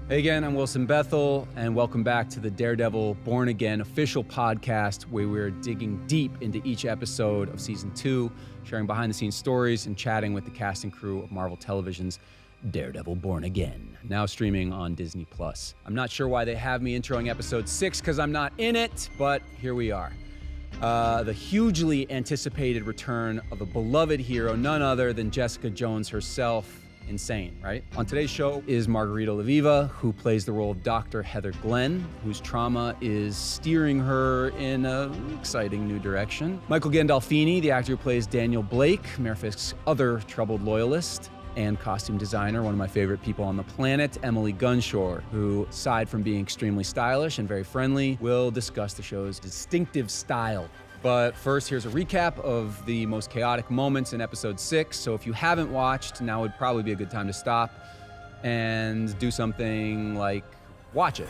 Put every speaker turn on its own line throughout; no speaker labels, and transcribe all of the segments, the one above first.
Hey again, I'm Wilson Bethel, and welcome back to the Daredevil Born Again official podcast, where we're digging deep into each episode of Season 2, sharing behind-the-scenes stories and chatting with the cast and crew of Marvel Television's Daredevil Born Again, now streaming on Disney+. I'm not sure why they have me introing Episode 6, because I'm not in it, but here we are. The hugely anticipated return of a beloved hero, none other than Jessica Jones herself. Insane, right? On today's show is Margarita Levieva, who plays the role of Dr. Heather Glenn, whose trauma is steering her in an exciting new direction. Michael Gandolfini, the actor who plays Daniel Blake, Mayor Fisk's other troubled loyalist, and costume designer, one of my favorite people on the planet, Emily Gunshor, who, aside from being extremely stylish and very friendly, will discuss the show's distinctive style. But first, here's a recap of the most chaotic moments in Episode 6. So if you haven't watched, now would probably be a good time to stop and do something like watch it.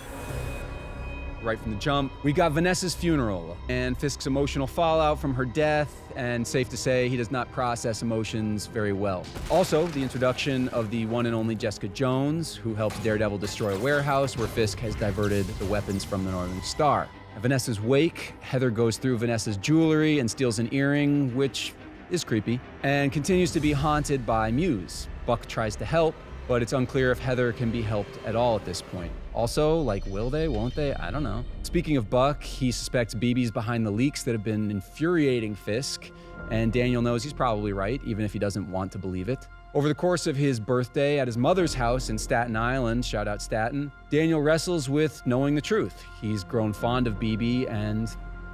Right from the jump, we got Vanessa's funeral and Fisk's emotional fallout from her death, and safe to say, he does not process emotions very well. Also, the introduction of the one and only Jessica Jones, who helps Daredevil destroy a warehouse where Fisk has diverted the weapons from the Northern Star. At Vanessa's wake, Heather goes through Vanessa's jewelry and steals an earring, which is creepy, and continues to be haunted by Muse. Buck tries to help, but it's unclear if Heather can be helped at all at this point. Also, will they, won't they? I don't know. Speaking of Buck, he suspects BB's behind the leaks that have been infuriating Fisk, and Daniel knows he's probably right, even if he doesn't want to believe it. Over the course of his birthday at his mother's house in Staten Island, shout out Staten, Daniel wrestles with knowing the truth. He's grown fond of BB and,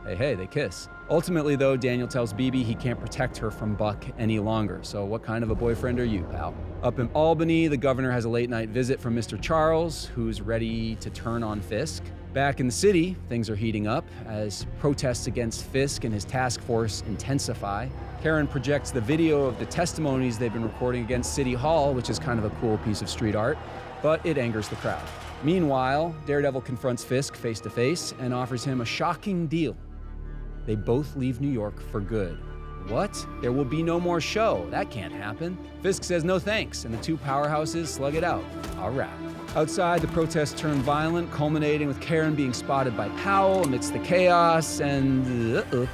hey, they kiss. Ultimately, though, Daniel tells BB he can't protect her from Buck any longer. So what kind of a boyfriend are you, pal? Up in Albany, the governor has a late-night visit from Mr. Charles, who's ready to turn on Fisk. Back in the city, things are heating up as protests against Fisk and his task force intensify. Karen projects the video of the testimonies they've been recording against City Hall, which is kind of a cool piece of street art, but it angers the crowd. Meanwhile, Daredevil confronts Fisk face-to-face and offers him a shocking deal. They both leave New York for good. What? There will be no more show. That can't happen. Fisk says no thanks, and the two powerhouses slug it out. All right. Outside, the protests turn violent, culminating with Karen being spotted by Powell amidst the chaos, and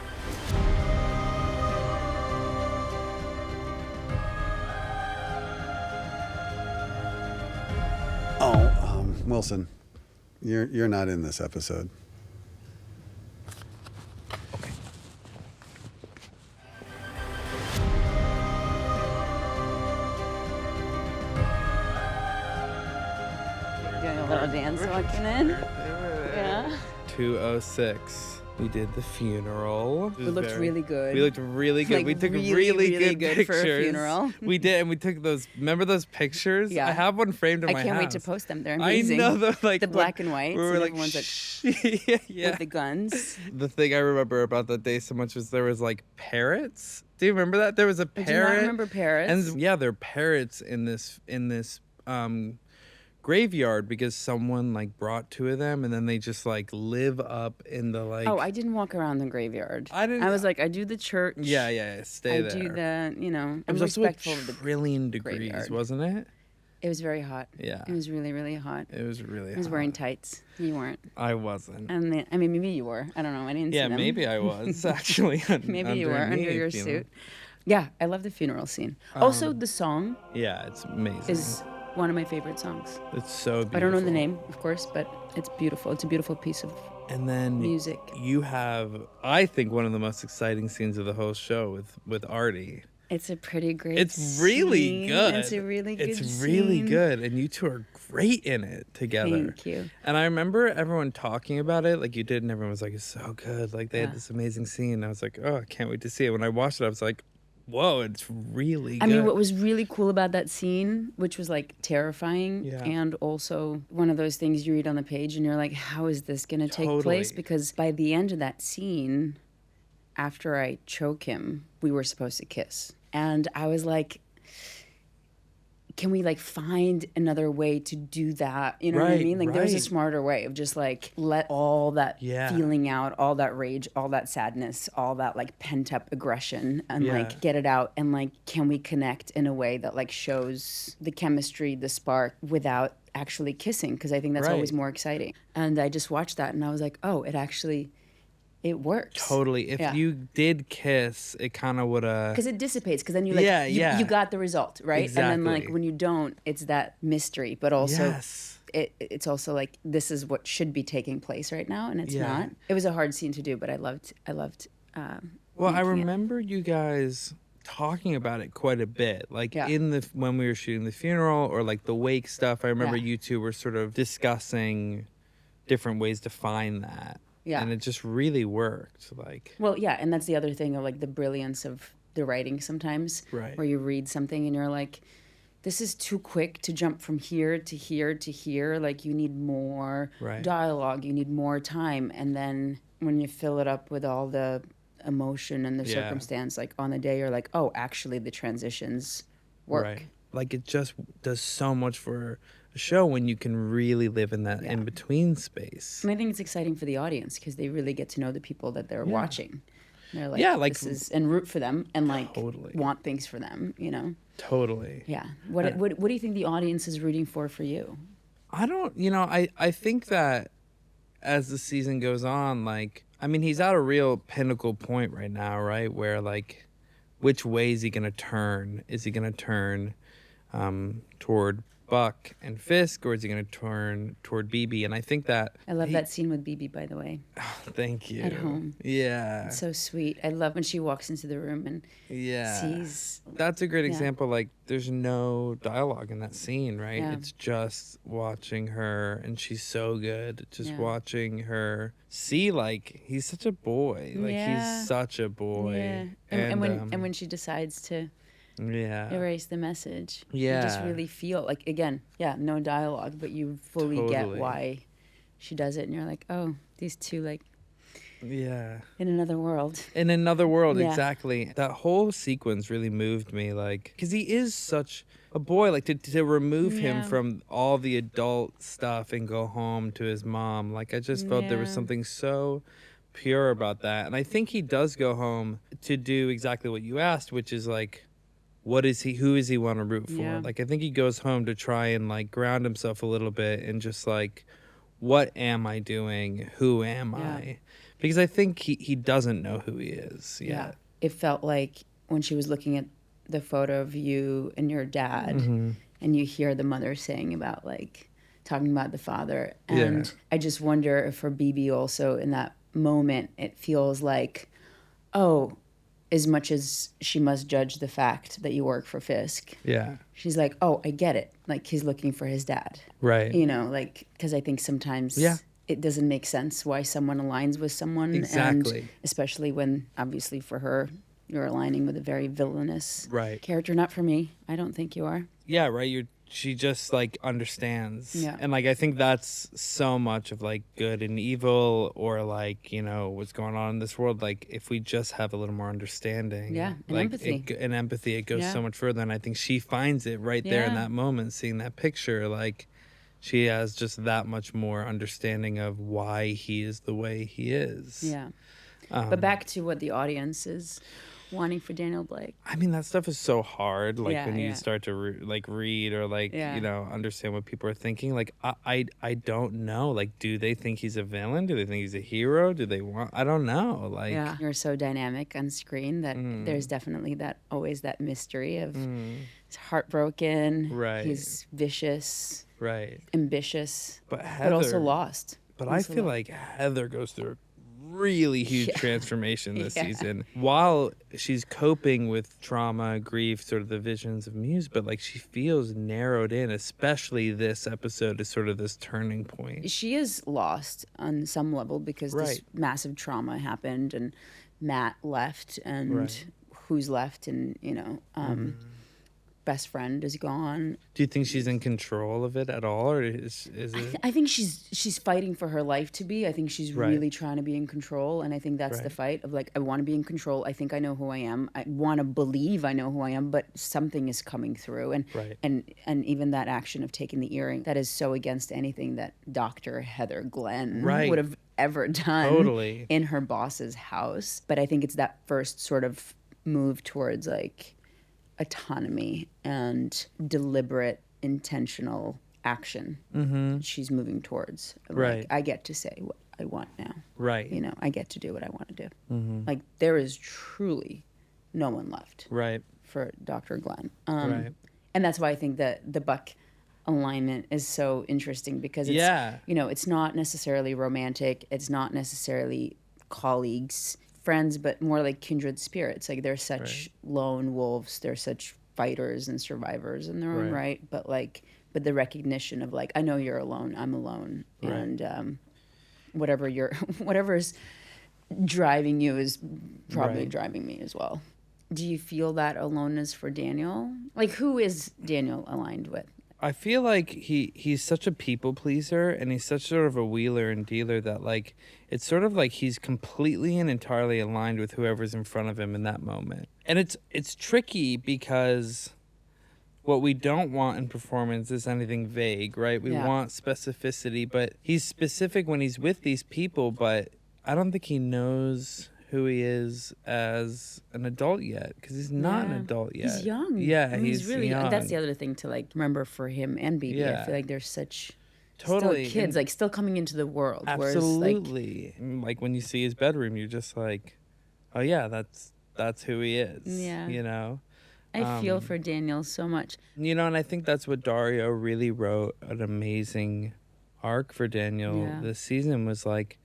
Wilson, you're not in this episode.
Okay.
Doing a little dance walking in. Yeah.
206. We did the funeral.
We looked really good.
We looked really good.
Like,
we took
really
good pictures
for a funeral.
We did, and we took those. Remember those pictures?
Yeah.
I have one framed in my house.
I can't wait to post them. They're amazing.
I know, the
black and white.
We were like,
everyone's
yeah.
with the guns.
The thing I remember about that day so much was there was parrots. Do you remember that? There was a parrot.
I do not remember parrots.
And yeah, there are parrots in this graveyard because someone brought two of them, and then they just live up in the
Oh, I didn't walk around the graveyard.
I didn't.
I was I do the church.
Yeah. Stay there.
I do the,
It was also
respectful of the
trillion degrees,
graveyard.
Wasn't it?
It was very hot.
Yeah.
It was really, really hot.
It was really hot.
I was wearing tights. You weren't.
I wasn't.
And maybe you were. I don't know. I didn't see them.
Yeah, maybe I was actually.
Maybe you were under your suit. Yeah, I love the funeral scene. Also, the song.
Yeah, it's amazing.
Is one of my favorite songs.
It's so beautiful.
I don't know the name, of course, but it's beautiful. It's a beautiful piece of music.
You have, I think, one of the most exciting scenes of the whole show with Artie.
It's a pretty great
It's really good.
It's a really good
It's
scene.
really good, and you two are great in it together.
Thank you.
And I remember everyone talking about it like you did, and everyone was like, it's so good. They had this amazing scene. And I was like, oh, I can't wait to see it. When I watched it, I was like, whoa, it's really good.
I mean, what was really cool about that scene, which was terrifying, and also one of those things you read on the page and you're like, how is this going to take place? Because by the end of that scene, after I choke him, we were supposed to kiss. And I was like, can we find another way to do that? You know what I mean? There was a smarter way of just let all that feeling out, all that rage, all that sadness, all that pent up aggression and get it out. And can we connect in a way that shows the chemistry, the spark without actually kissing, because I think that's always more exciting. And I just watched that and I was like, oh, it works.
Totally. If you did kiss, it kind of would have...
Because it dissipates, because then you like, you got the result, right?
Exactly.
And then like when you don't, it's that mystery, but also it's also like, this is what should be taking place right now, and it's not. It was a hard scene to do, but I loved
well, I remember you guys talking about it quite a bit, like when we were shooting the funeral or like the wake stuff. I remember you two were sort of discussing different ways to find that. Yeah. And it just really worked. Like,
well, yeah, and that's the other thing of like the brilliance of the writing sometimes, where you read something and you're like, this is too quick to jump from here to here to here. Like, you need more dialogue, you need more time. And then when you fill it up with all the emotion and the circumstance, like on the day, you're like, oh, actually the transitions work. Right.
Like, it just does so much for a show when you can really live in that in-between space.
And I think it's exciting for the audience because they really get to know the people that they're watching. They're like, this is, and root for them and like want things for them, you know?
Totally.
Yeah. What do you think the audience is rooting for you?
I don't, I think that as the season goes on, like, I mean, he's at a real pinnacle point right now, right? Where like, which way is he going to turn? Is he going to turn toward Buck and Fisk, or is he going to turn toward BB? And I think that...
I love that scene with BB, by the way.
Oh, thank you.
At home.
Yeah.
It's so sweet. I love when she walks into the room and sees...
That's a great example. Like, there's no dialogue in that scene, right? Yeah. It's just watching her, and she's so good. Just watching her see, like, he's such a boy. Like, he's such a boy.
Yeah. And when she decides to... erase the message. You just really feel like, again, no dialogue, but you fully get why she does it, and you're like, oh, these two, like, in another world.
In another world, exactly. That whole sequence really moved me, like, because he is such a boy, like, to remove him from all the adult stuff and go home to his mom. Like, I just felt there was something so pure about that. And I think he does go home to do exactly what you asked, which is like, who does he want to root for? Like, I think he goes home to try and like ground himself a little bit and just like, what am I doing? Who am I? Because I think he doesn't know who he is yet. Yeah.
It felt like when she was looking at the photo of you and your dad, and you hear the mother saying about like talking about the father. And I just wonder if for BB also in that moment, it feels like, oh, as much as she must judge the fact that you work for Fisk. Yeah. She's like, oh, I get it. Like, he's looking for his dad. Right. You know, like, because I think sometimes it doesn't make sense why someone aligns with someone. Exactly. And especially when, obviously, for her, you're aligning with a very villainous character. Not for me. I don't think you are.
Yeah, right. She just like understands. Yeah. And like, I think that's so much of like good and evil, or like, what's going on in this world. Like, if we just have a little more understanding. Yeah. And like, empathy. It goes so much further. And I think she finds it right there in that moment, seeing that picture. Like, she has just that much more understanding of why he is the way he is. Yeah.
But back to what the audience is wanting for Daniel Blake.
I mean, that stuff is so hard. Like, when you start to read or like, understand what people are thinking. Like, I don't know. Like, do they think he's a villain? Do they think he's a hero? Do they want? I don't know. Like,
you're so dynamic on screen that there's definitely always that mystery of he's heartbroken. Right. He's vicious. Right. Ambitious. But also lost.
But I feel like Heather goes through really huge transformation this season while she's coping with trauma, grief, sort of the visions of Muse, but like, she feels narrowed in, especially this episode is sort of this turning point.
She is lost on some level because this massive trauma happened and Matt left and who's left, and best friend is gone.
Do you think she's in control of it at all, or is it?
I think she's fighting for her life to be. I think she's really trying to be in control, and I think that's the fight of like, I want to be in control. I think I know who I am. I want to believe I know who I am, but something is coming through, and even that action of taking the earring, that is so against anything that Dr. Heather Glenn would have ever done in her boss's house. But I think it's that first sort of move towards like autonomy and deliberate, intentional action she's moving towards. Like, I get to say what I want now.
Right.
You know, I get to do what I want to do. Like, there is truly no one left.
Right.
For Dr. Glenn.
Right.
And that's why I think that the Buck alignment is so interesting, because it's, you know, it's not necessarily romantic. It's not necessarily colleagues, friends, but more like kindred spirits. Like, they're such lone wolves. They're such fighters and survivors in their own right. But but the recognition of like, I know you're alone. I'm alone. Right. And whatever's driving you is probably driving me as well. Do you feel that aloneness for Daniel? Like, who is Daniel aligned with?
I feel like he's such a people pleaser, and he's such sort of a wheeler and dealer that, like, it's sort of like he's completely and entirely aligned with whoever's in front of him in that moment. And it's tricky because what we don't want in performance is anything vague, right? We want specificity, but he's specific when he's with these people, but I don't think he knows who he is as an adult yet, because he's not an adult yet.
He's young.
Yeah,
I mean, he's really
young.
That's the other thing to like remember for him and BB.
Yeah.
I feel like they're such
still
kids, like still coming into the world.
Absolutely. Whereas, like when you see his bedroom, you're just like, oh yeah, that's who he is.
Yeah.
You know?
I feel for Daniel so much.
You know, and I think that's what Dario really wrote an amazing arc for Daniel this season, was like,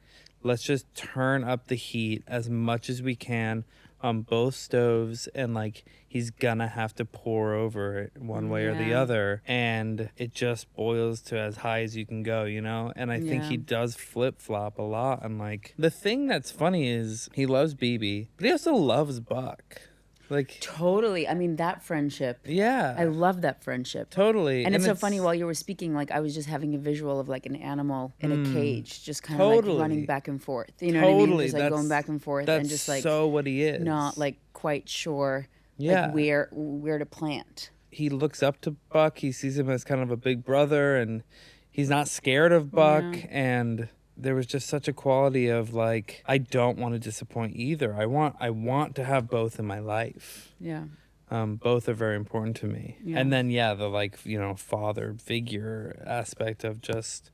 let's just turn up the heat as much as we can on both stoves, and like he's gonna have to pour over it one way or the other, and it just boils to as high as you can go, you know? And I think he does flip-flop a lot. And like, the thing that's funny is he loves BB, but he also loves Buck. Like,
totally. I mean, that friendship.
Yeah.
I love that friendship.
Totally.
And it's so funny, while you were speaking, like I was just having a visual of like an animal in a cage, just kind of like running back and forth. You know what I mean? Just like going back and forth, and just like
so what he is.
Not like quite sure like where to plant.
He looks up to Buck. He sees him as kind of a big brother, and he's not scared of Buck. And there was just such a quality of like, I don't want to disappoint either. I want to have both in my life.
Yeah.
Both are very important to me. Yeah. And then the like, you know, father figure aspect of just,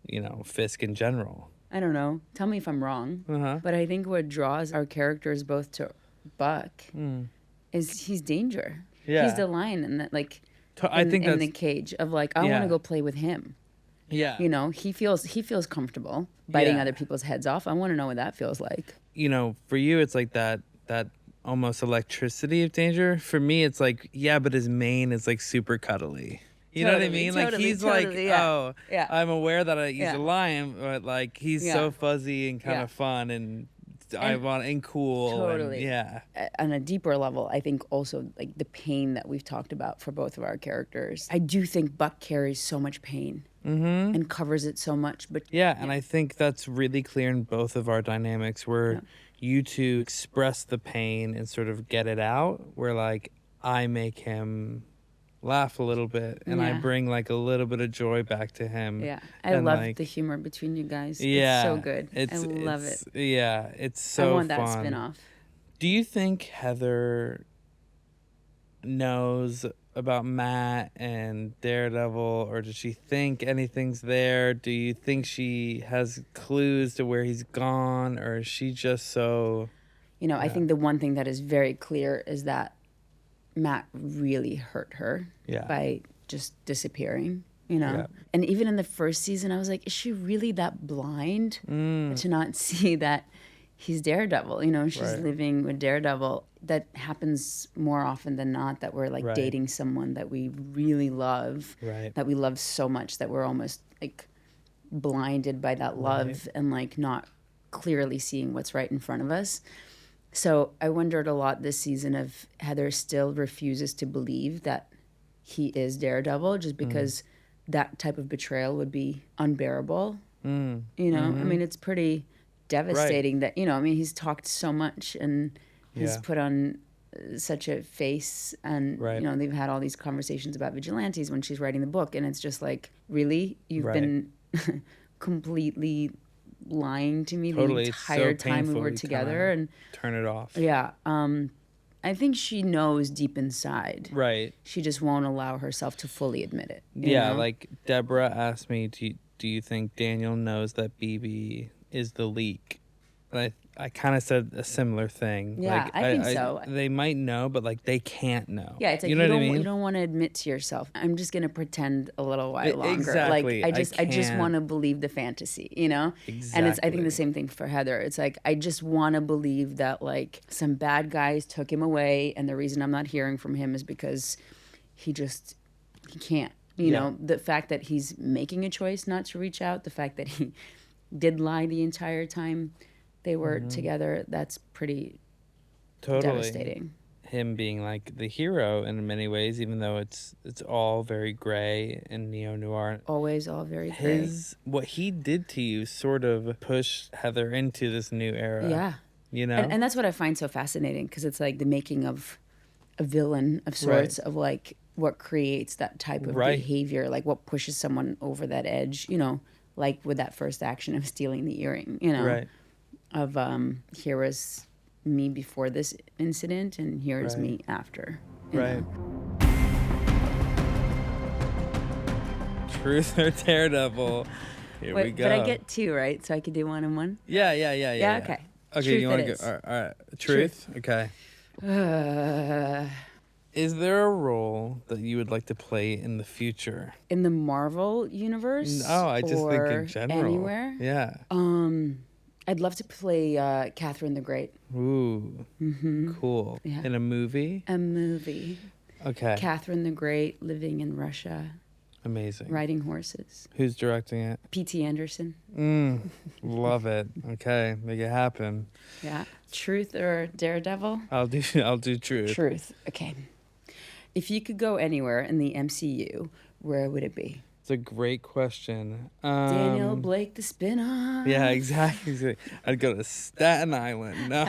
you know, Fisk in general.
I don't know. Tell me if I'm wrong. But I think what draws our characters both to Buck is he's danger. Yeah. He's the lion in that, like, in the cage of like, I want to go play with him. Yeah. You know, he feels comfortable biting other people's heads off. I want to know what that feels like. You
know, for you, it's like that almost electricity of danger. For me, it's like, but his mane is like super cuddly. You know what I mean? Like, he's I'm aware that he's a lion, but like he's so fuzzy and kind of fun and I want and cool.
Totally.
And,
on a deeper level, I think also like the pain that we've talked about for both of our characters. I do think Buck carries so much pain. And covers it so much, but
and I think that's really clear in both of our dynamics, where you two express the pain and sort of get it out, where like I make him laugh a little bit and I bring like a little bit of joy back to him.
I love like, the humor between you guys. It's so good. I love it.
It's so
I want
fun.
That spin-off.
Do you think Heather knows about Matt and Daredevil, or does she think anything's there? Do you think she has clues to where he's gone, or is she just so...
You know, I think the one thing that is very clear is that Matt really hurt her by just disappearing, you know? And even in the first season, I was like, is she really that blind to not see that he's Daredevil? You know, she's living with Daredevil. That happens more often than not, that we're like dating someone that we really love, that we love so much that we're almost like blinded by that love and like not clearly seeing what's right in front of us. So I wondered a lot this season if Heather still refuses to believe that he is Daredevil, just because that type of betrayal would be unbearable. You know, I mean, it's pretty devastating that, you know, I mean, he's talked so much and he's put on such a face, and you know, they've had all these conversations about vigilantes when she's writing the book, and it's just like, really, you've been completely lying to me the entire time we were together, and
turn it off.
I think she knows deep inside.
Right.
She just won't allow herself to fully admit it.
Yeah,
know?
like Deborah asked me, do you think Daniel knows that BB is the leak? And I kind of said a similar thing.
Yeah,
like,
I think so.
They might know, but like they can't know.
Yeah, it's like
you know what I mean?
You don't want to admit to yourself, I'm just gonna pretend a little while longer.
Exactly.
Like I just want to believe the fantasy, you know?
Exactly.
And it's I think the same thing for Heather. It's like I just want to believe that like some bad guys took him away, and the reason I'm not hearing from him is because he can't. You know, the fact that he's making a choice not to reach out, the fact that he did lie the entire time they were together, that's pretty devastating.
Him being like the hero in many ways, even though it's all very gray and neo-noir.
Always all very gray.
What he did to you sort of pushed Heather into this new era.
Yeah.
You know?
And that's what I find so fascinating, because it's like the making of a villain of sorts, of like what creates that type of behavior, like what pushes someone over that edge, you know, like with that first action of stealing the earring, you know.
Right.
Of here was me before this incident, and here is me after.
Right. Truth or Daredevil? Here we go.
But I get 2, right? So I could do 1 and 1.
Yeah.
Okay.
Okay,
Truth
you want
it
to
is.
go? All right. Truth. Okay. Is there a role that you would like to play in the future?
In the Marvel universe?
Oh, I just think in general.
Anywhere?
Yeah.
I'd love to play Catherine the Great.
Ooh. Cool.
Yeah.
In a movie?
A movie.
Okay.
Catherine the Great living in Russia,
Amazing.
riding horses.
Who's directing it?
P.T. Anderson.
Love it. Okay, make it happen.
Yeah. Truth or Daredevil?
I'll do Truth.
Truth. Okay. If you could go anywhere in the MCU, where would it be?
It's a great question.
Daniel Blake, the spin-off.
Yeah, exactly. I'd go to Staten Island. No,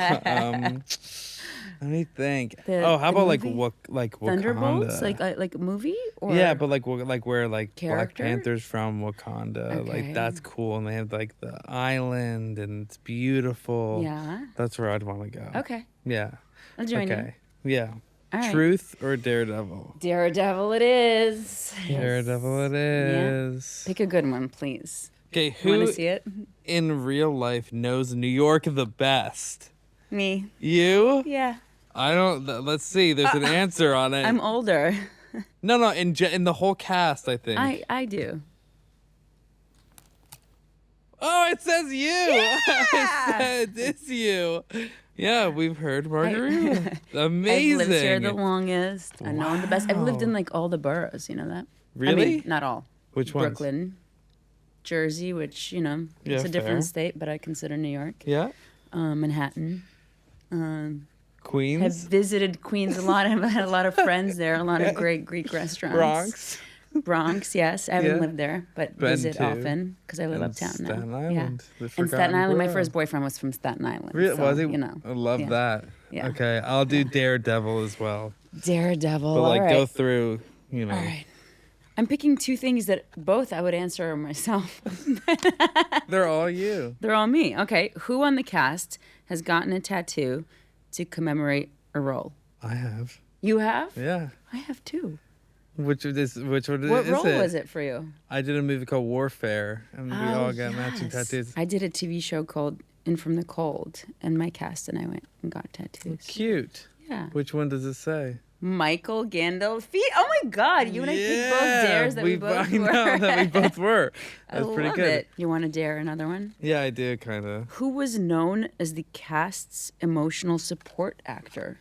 let me think. How about like Wakanda?
Thunderbolts, like a movie, or
yeah, but like where like Black
Character?
Panther's from Wakanda.
Okay.
Like that's cool, and they have like the island, and it's beautiful.
Yeah.
That's where I'd want to go.
Okay.
Yeah.
I'll join you.
Okay. Yeah.
All right.
Truth or Daredevil?
Daredevil it is.
Daredevil it is.
Pick a good one, please.
Okay,
You want
who
to see it?
in real life knows New York the best?
Me.
You?
Yeah.
I don't. Let's see. There's an answer on it.
I'm older.
No. In the whole cast, I think.
I do.
Oh, it says you.
Yeah!
It's you. Yeah, we've heard Margarita. Amazing.
I've lived here the longest. I know I'm the best. I've lived in like all the boroughs. You know that?
Really?
I mean, not all.
Which ones?
Brooklyn, Jersey, which it's
Yeah,
a different
fair.
state, but I consider New York.
Yeah.
Manhattan.
Queens.
I've visited Queens a lot. I've had a lot of friends there. A lot of great Greek restaurants. Bronx, yes. I haven't lived there, but
Been
visit
to.
often because I live
And
uptown now.
Staten Island, the
And Staten
forgotten
Island, my
borough.
first boyfriend was from Staten Island.
Really?
So,
Was he?
You know.
I love
yeah.
that.
Yeah.
Okay, I'll do Daredevil as well.
Daredevil.
But like
all right.
go through, you know.
All right. I'm picking 2 things that both I would answer myself.
They're all you.
They're all me. Okay. Who on the cast has gotten a tattoo to commemorate a role?
I have.
You have?
Yeah.
I have too.
Which one is
What
it?
role was it for you?
I did a movie called Warfare, and we all got matching
yes.
tattoos.
I did a TV show called In From the Cold, and my cast and I went and got tattoos.
Cute.
Yeah.
Which one does it say?
Michael Gandolfini. Oh my God! You and I picked both dares that we both were.
I know that we both were. That's
I
pretty
love
good.
it. You want to dare another one?
Yeah, I do kind of.
Who was known as the cast's emotional support actor?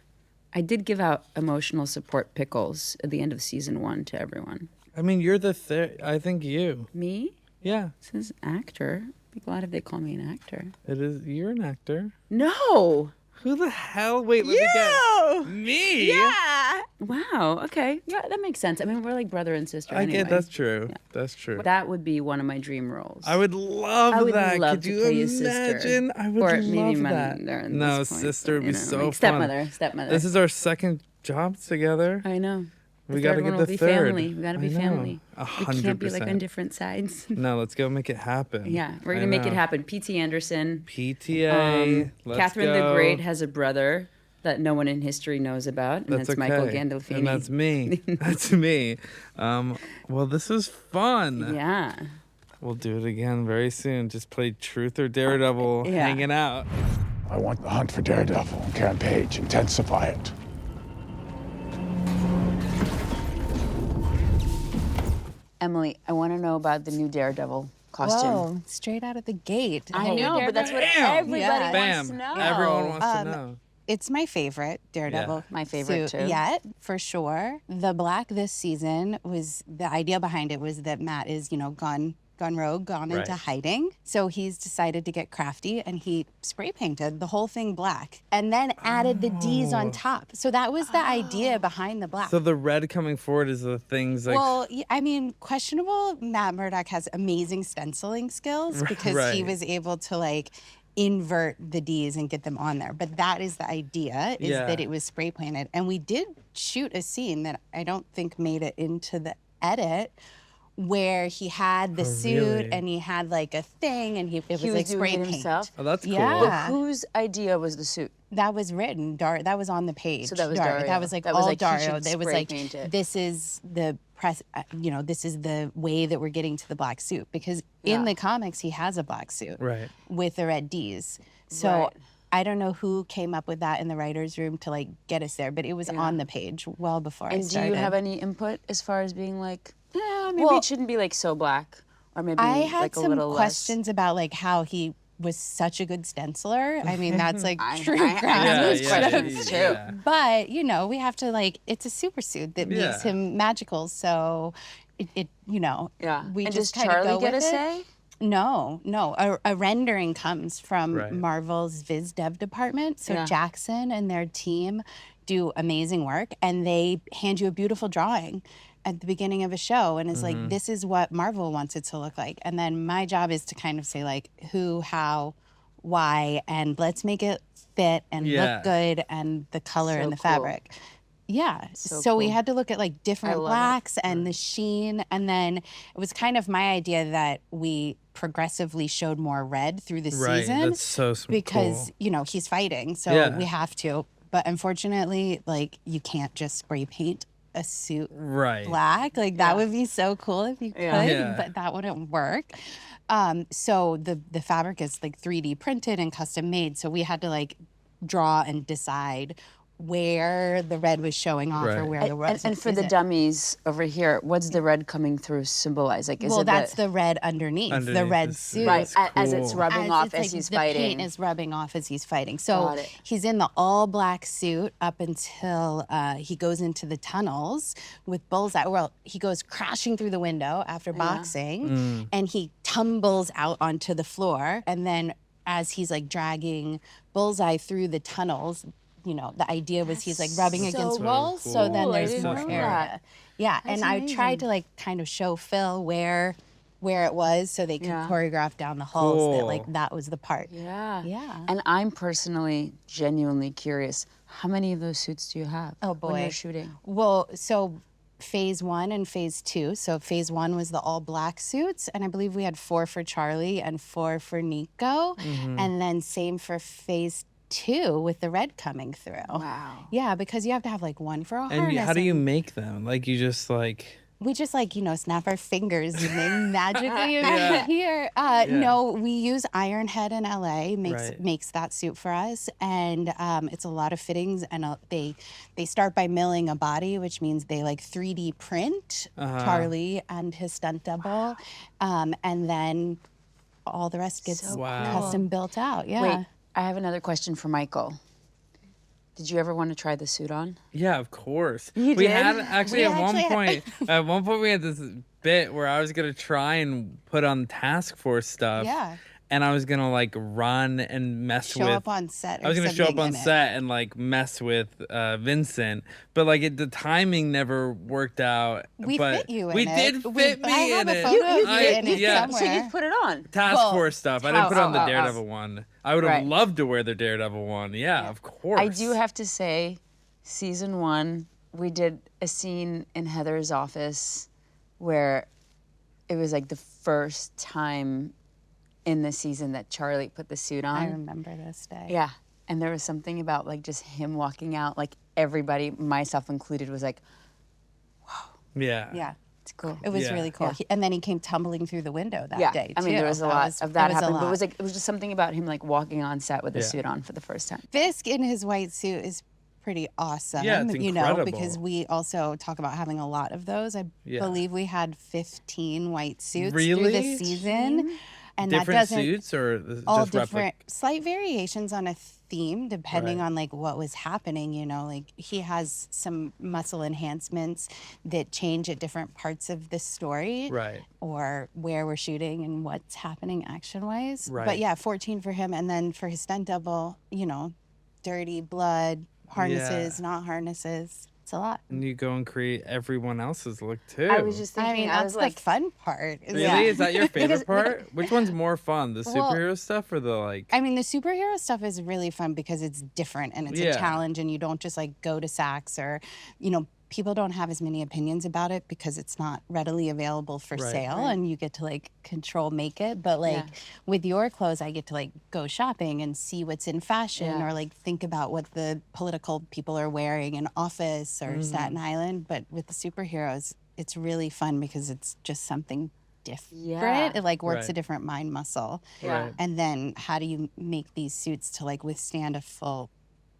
I did give out emotional support pickles at the end of season 1 to everyone.
I mean, you're the third. I think you.
Me?
Yeah,
It says actor. I'd be glad if they call me an actor.
it is. You're an actor.
No!
Who the hell? Wait, let me guess. Me?
Yeah! Wow, okay. Yeah, that makes sense. I mean, we're like brother and sister
I
anyway.
get that's true.
Yeah.
That's true.
That would be one of my dream roles.
I would love
I would
that.
love
Could
to
you
play your sister.
imagine? I would
or
love
maybe
that.
mother at
No,
this point,
sister would
but,
be
you know,
so
like
fun.
Stepmother.
This is our second job together.
I know.
We
got
gotta
to
get the
be
third.
family. We got to be
I know.
family.
100%.
We can't be like on different sides.
No, let's go make it happen.
Yeah, we're
I
gonna make it
know.
happen. P.T. Anderson.
PTA. Let's
Catherine
go.
the Great has a brother that no one in history knows about, and that's
okay.
Michael Gandolfini.
And that's me. That's me. Well, this was fun.
Yeah.
We'll do it again very soon. Just play Truth or Daredevil, hanging out.
I want the hunt for Daredevil and Karen Page. Intensify it.
Emily, I want to know about the new Daredevil costume.
Whoa, straight out of the gate.
I know, but that's what
Bam!
everybody
Bam!
wants to know.
Everyone wants to know.
It's my favorite Daredevil
Yeah.
My favorite,
suit
too.
yet, for sure. The black this season was, the idea behind it was that Matt is, gone rogue, gone into hiding. So he's decided to get crafty, and he spray painted the whole thing black and then added the D's on top. So that was the idea behind the black.
So the red coming forward is the things like...
Well, I mean, questionable. Matt Murdock has amazing stenciling skills because he was able to invert the D's and get them on there. But that is the idea, is that it was spray painted. And we did shoot a scene that I don't think made it into the edit, where he had the suit and he had a thing and it was like spray paint.
Himself?
Oh, that's cool.
Yeah.
But whose idea was the suit?
That was written. That was on the page.
So that was Dario.
That was
That was
all
he
Dario.
should
It was
spray paint it.
this is the press. This is the way that we're getting to the black suit, because in the comics he has a black suit with the red D's. So I don't know who came up with that in the writers' room to get us there, but it was on the page well before I started.
And do you have any input as far as being maybe it shouldn't be so black, or maybe
I had
a
some
little
questions about how he was such a good stenciler. I mean, that's true
I
ground.
have those questions too.
But we have to it's a super suit that makes him magical. So it we
and
just
does
kind of
Charlie
go
get
with
a
it.
say?
No. A rendering comes from Marvel's Viz Dev department. So Jackson and their team do amazing work, and they hand you a beautiful drawing at the beginning of a show, and it's this is what Marvel wants it to look like. And then my job is to kind of say who, how, why, and let's make it fit and look good, and the color and the fabric. Yeah. So we had to look at different blacks and the sheen. And then it was kind of my idea that we progressively showed more red through the season.
That's so
because,
cool.
He's fighting. So we have to. But unfortunately, you can't just spray paint a suit black. That would be so cool if you could, but that wouldn't work. So the fabric is 3D printed and custom made. So we had to draw and decide where the red was showing off or where the red
and for the dummies over here, what's the red coming through symbolize?
That's the red underneath the red suit.
Right, as it's rubbing off as he's fighting.
The paint is rubbing off as he's fighting. So he's in the all black suit up until he goes into the tunnels with Bullseye. Well, he goes crashing through the window after boxing, and he tumbles out onto the floor. And then as he's dragging Bullseye through the tunnels, the idea was he's rubbing against walls, so then there's more area. Yeah, and I tried to kind of show Phil where it was, so they could choreograph down the halls that that was the part.
Yeah. And I'm personally genuinely curious, how many of those suits do you have?
Oh boy,
when you're shooting?
Well, so phase 1 and phase 2. So phase 1 was the all black suits, and I believe we had 4 for Charlie and 4 for Nico, and then same for phase 2 with the red coming through.
Wow.
Yeah, because you have to have one for a harness.
And how do you make them? You just
We just snap our fingers and they magically appear. No, we use Iron Head in LA, makes that suit for us. And it's a lot of fittings, and they start by milling a body, which means they 3D print Charlie and his stunt double. And then all the rest gets custom built out. Yeah.
Wait, I have another question for Michael. Did you ever want to try the suit on?
Yeah, of course.
You
we
did?
had at one point we had this bit where I was gonna try and put on task force stuff.
Yeah.
And I was gonna run and mess with.
Show up on set.
I was gonna show up on set and mess with Vincent, but the timing never worked out.
We fit you in
we
it.
did fit me in it.
So you put it on.
Task force stuff. I didn't put on the Daredevil one. I would have loved to wear the Daredevil one. Yeah, of course.
I do have to say, season 1, we did a scene in Heather's office where it was the first time in the season that Charlie put the suit on.
I remember this day.
Yeah. And there was something about like just him walking out, like everybody, myself included, was like,
Yeah.
Yeah.
it's cool.
It was really cool. And then he came tumbling through the window that day, too.
I mean, there was a lot of that happening, but
lot.
it was just something about him like walking on set with a suit on for the first time.
Fisk in his white suit is pretty awesome.
Yeah, it's incredible.
Because we also talk about having a lot of those. I believe we had 15 white suits through the season. And
different
that doesn't
suits or
all
just
different slight variations on a theme depending on like what was happening, you know, like he has some muscle enhancements that change at different parts of the story,
Right.
or where we're shooting and what's happening action wise.
Right.
But yeah, 14 for him. And then for his stunt double, you know, dirty blood, harnesses, not harnesses. It's a lot.
And you go and create everyone else's look too.
I was just thinking,
that's
I was like,
the fun part.
Really? Is that your favorite part? Which one's more fun? The superhero stuff or the like?
I mean, the superhero stuff is really fun because it's different and it's a challenge, and you don't just like go to Saks or, you know, people don't have as many opinions about it because it's not readily available for sale, and you get to like control make it. But like with your clothes, I get to like go shopping and see what's in fashion or like think about what the political people are wearing in Office or Staten Island. But with the superheroes, it's really fun because it's just something different.
Yeah.
It like works a different mind muscle.
Yeah.
And then how do you make these suits to like withstand a full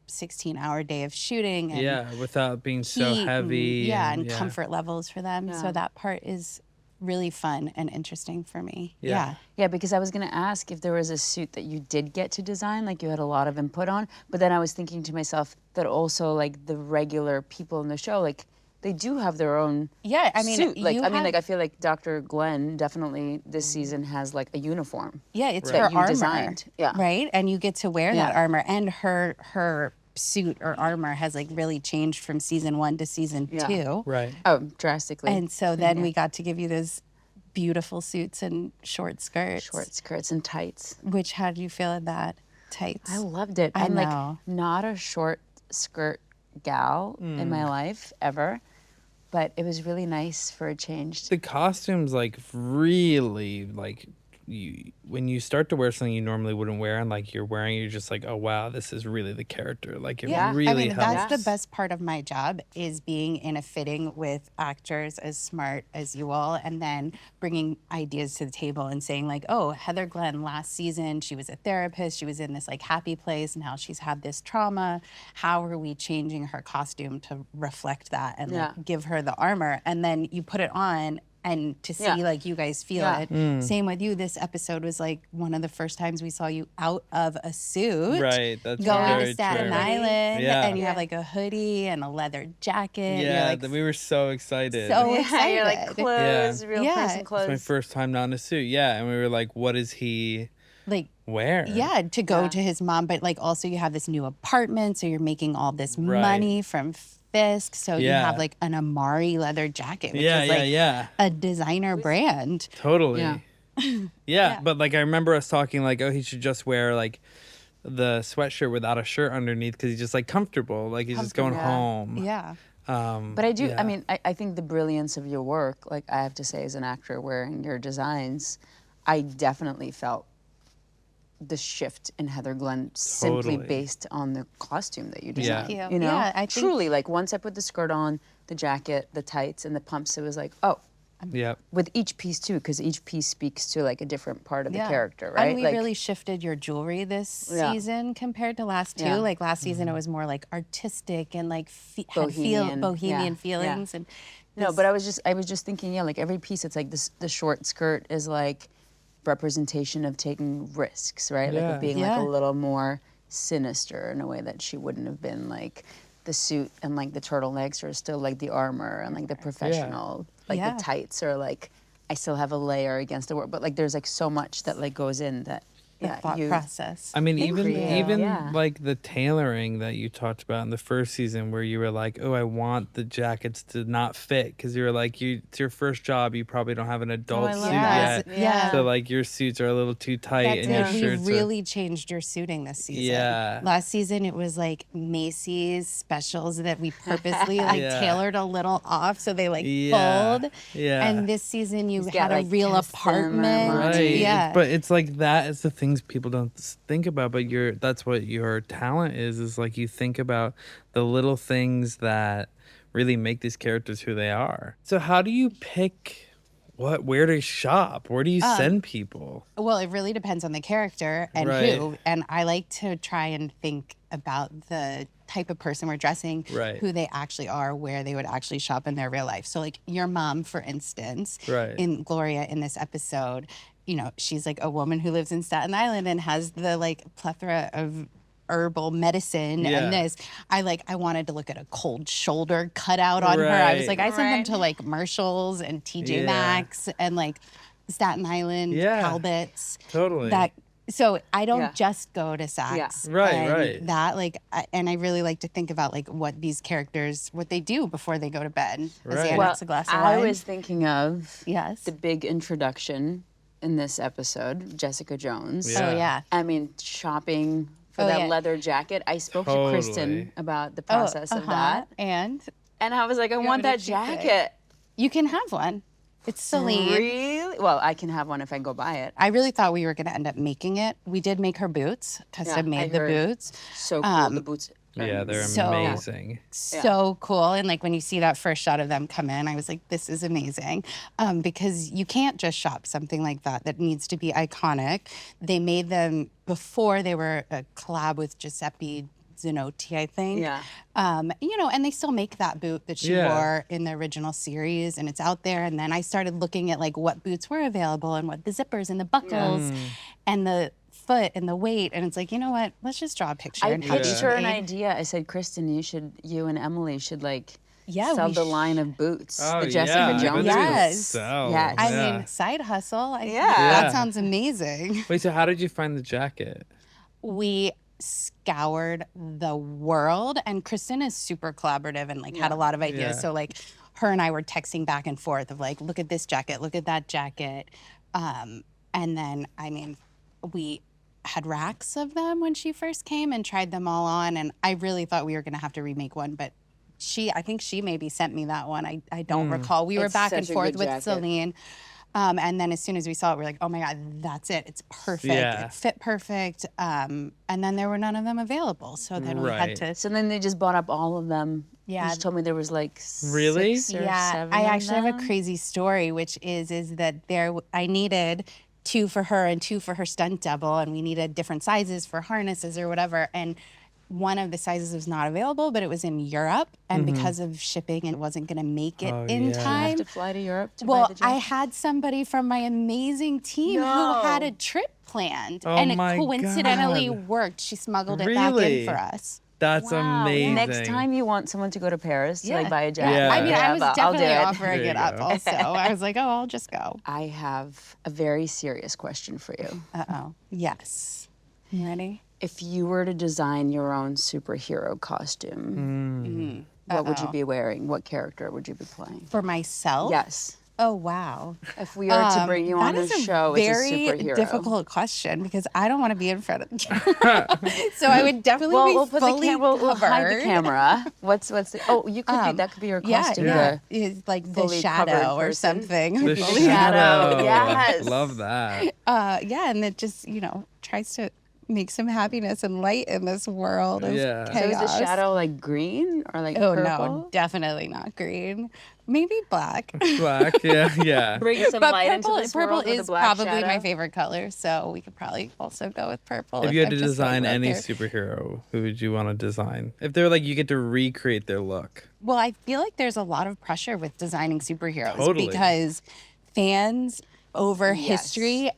16-hour day of shooting and
without being so
heat
heavy
and comfort levels for them. So that part is really fun and interesting for me. Yeah,
because I was going to ask if there was a suit that you did get to design, like you had a lot of input on, but then I was thinking to myself that also like the regular people in the show, like they do have their own
I mean,
suit. Like I feel like Dr. Glenn definitely this season has like a uniform.
Yeah, it's
that
her
you
armor,
designed. Yeah,
right, and you get to wear that armor, and her suit or armor has like really changed from season 1 to season 2.
Right.
Oh, drastically.
And so then we got to give you those beautiful suits and short skirts.
Short skirts and tights.
Which, how do you feel in that? Tights.
I loved it. I'm
know.
like not a short skirt gal in my life ever, but it was really nice for a change.
The costumes like really like when you start to wear something you normally wouldn't wear and like you're wearing it, you're just like, oh wow, this is really the character. Like it really
I mean,
helps.
that's the best part of my job is being in a fitting with actors as smart as you all, and then bringing ideas to the table and saying like, oh, Heather Glenn last season, she was a therapist, she was in this like happy place, now she's had this trauma. How are we changing her costume to reflect that and like, give her the armor? And then you put it on and to see like you guys feel it. Same with you. This episode was like one of the first times we saw you out of a suit.
Right, that's
going
very
to Staten
true.
Island, and you have like a hoodie and a leather jacket.
Yeah,
like,
we were so excited.
so excited.
You're like clothes, real person clothes.
It's my first time not in a suit. Yeah, and we were like, what is he
like
wear?
Yeah, to go to his mom, but like also you have this new apartment, so you're making all this money from Fisk, so you have like an Amari leather jacket, which is like a designer brand.
Totally. Yeah, but like I remember us talking like, oh, he should just wear like the sweatshirt without a shirt underneath because he's just like comfortable, like he's just going home.
Yeah.
But I do, I mean, I think the brilliance of your work, like I have to say as an actor wearing your designs, I definitely felt the shift in Heather Glenn simply based on the costume that you designed.
Thank you.
You know,
I think
truly, like once I put the skirt on, the jacket, the tights, and the pumps, it was like, oh. With each piece too, because each piece speaks to like a different part of the character, right?
And we
like,
really shifted your jewelry this season compared to last two. Like last season, it was more like artistic and like bohemian feelings. And
no, but I was just thinking, like every piece, it's like this. The short skirt is like representation of taking risks, right? Like of being like a little more sinister in a way that she wouldn't have been. Like the suit and like the turtlenecks are still like the armor and like the professional, like the tights are like I still have a layer against the work, but like there's like so much that like goes in that.
The thought process.
I mean, even like the tailoring that you talked about in the first season, where you were like, "Oh, I want the jackets to not fit," because you were like, it's your first job, you probably don't have an adult suit yet, so like your suits are a little too tight, and your shirts.
We really changed your suiting this season.
Yeah.
Last season it was like Macy's specials that we purposely like tailored a little off so they like fold. Yeah. And this season you had a real apartment.
Right. But it's like that is the thing things people don't think about, but that's what your talent is like you think about the little things that really make these characters who they are. So how do you pick where to shop? Where do you send people?
Well, it really depends on the character and who. And I like to try and think about the type of person we're dressing, who they actually are, where they would actually shop in their real life. So like your mom, for instance, in Gloria in this episode, you know, she's like a woman who lives in Staten Island and has the like plethora of herbal medicine and this. I wanted to look at a cold shoulder cutout on her. I was like, I sent them to like Marshall's and TJ Maxx and like Staten Island, Talbots.
Totally.
So I don't just go to Saks.
Right.
That and I really like to think about like what these characters, what they do before they go to bed.
A glass of wine. I was thinking of the big introduction in this episode, Jessica Jones.
Oh yeah.
I mean, shopping for that leather jacket. I spoke to Kristen about the process of that.
And
I was like, I want that jacket.
You can have one. It's Celine.
Really? Well, I can have one if I go buy it.
I really thought we were going to end up making it. We did make her boots. Custom made the boots.
So cool. The boots.
Yeah, they're amazing.
So cool. And like when you see that first shot of them come in, I was like, this is amazing. Because you can't just shop something like that needs to be iconic. They made them before they were a collab with Giuseppe Zanotti, I think.
Yeah.
You know, and they still make that boot that she wore in the original series, and it's out there. And then I started looking at like what boots were available and what the zippers and the buckles and the foot and the weight, and it's like, you know what? Let's just draw a picture.
I pitched her an idea. I said, Kristen, you and Emily should like sell the line of boots. The Jessica Jones.
Yes. I mean, side hustle. That sounds amazing.
Wait, so how did you find the jacket?
We scoured the world, and Kristen is super collaborative and like had a lot of ideas. So like her and I were texting back and forth of like, look at this jacket, look at that jacket. And then, I mean, we had racks of them when she first came and tried them all on. And I really thought we were going to have to remake one, but I think she maybe sent me that one. I don't recall. We were back and forth with Celine. And then as soon as we saw it, we were like, oh my God, that's it. It's perfect. It fit perfect. And then there were none of them available. So then we had to.
So then they just bought up all of them. Yeah. You told me there was like 6 or 7
I actually have a crazy story, which is that I needed 2 for her and 2 for her stunt double, and we needed different sizes for harnesses or whatever. And one of the sizes was not available, but it was in Europe, and because of shipping, it wasn't going to make it in time.
Did you have to fly to Europe to buy the jacket?
I had somebody from my amazing team who had a trip planned, and it coincidentally worked. She smuggled it back in for us.
That's amazing.
Next time you want someone to go to Paris to like buy a jacket.
I mean, I was definitely offering it up also. I was like, oh, I'll just go.
I have a very serious question for you.
Uh-oh. Yes. You ready?
If you were to design your own superhero costume, what would you be wearing? What character would you be playing?
For myself?
Yes.
Oh, wow.
If we were to bring you on a show as a superhero.
That is a very difficult question because I don't want to be in front of the camera. So I would definitely be
we'll
fully covered.
We'll hide the camera. What's the, you could be, that could be your costume.
Yeah. It's like the shadow or something.
The shadow.
Yes.
Love that.
And it just, tries to make some happiness and light in this world of chaos.
So is the shadow like green or like purple?
No, definitely not green. Maybe black.
Black, yeah.
Bring some light into this world.
Purple is probably my favorite color, so we could probably also go with purple.
If you had to design any superhero, who would you want to design? If they're like, you get to recreate their look.
Well, I feel like there's a lot of pressure with designing superheroes because fans over history,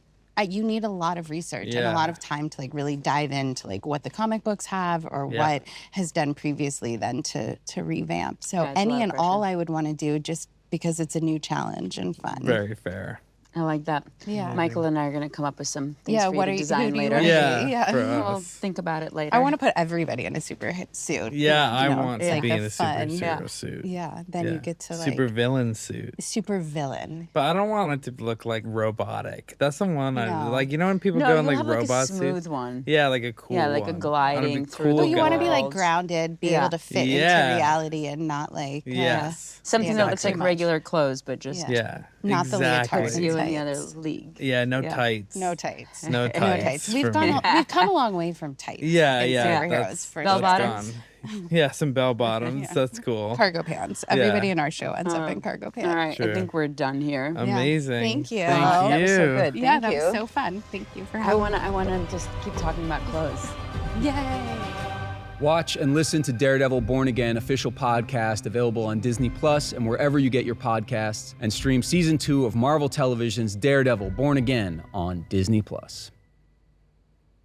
you need a lot of research and a lot of time to like really dive into like what the comic books have or what has done previously then to revamp. So any and all I would want to do just because it's a new challenge and fun.
Very fair.
I like that.
Yeah.
Michael and I are going to come up with some things for you to design later. We'll think about it later.
I want to put everybody in a super suit.
Yeah, I want to be in a superhero suit.
Yeah, then you get to like...
Super villain suit.
Super villain.
But I don't want it to look like robotic. That's the one I like. You know when people go in like robot suits?
No, smooth one.
Yeah, like a cool one.
Yeah, like a gliding through the
you want to be like grounded, be able to fit into reality and not like...
Something that looks like regular clothes, but just...
Not the leotards and
You
tights.
in the other league.
Yeah, no tights.
No tights.
No tights.
No tights. We've
for me.
come a long way from tights.
Yeah,
in
yeah.
superheroes for
Bell
sure.
bottoms?
Yeah, some bell bottoms. That's cool.
Cargo pants. Everybody in our show ends up in cargo pants.
All right,
Sure.
I think we're done here.
Amazing.
Thank you.
Thank
That
you.
was so good.
Yeah,
Thank
that
you.
was so fun. Thank you for
I
having
wanna just keep talking about clothes.
me. Yay.
Watch and listen to Daredevil Born Again official podcast available on Disney Plus and wherever you get your podcasts, and stream season 2 of Marvel Television's Daredevil Born Again on Disney Plus.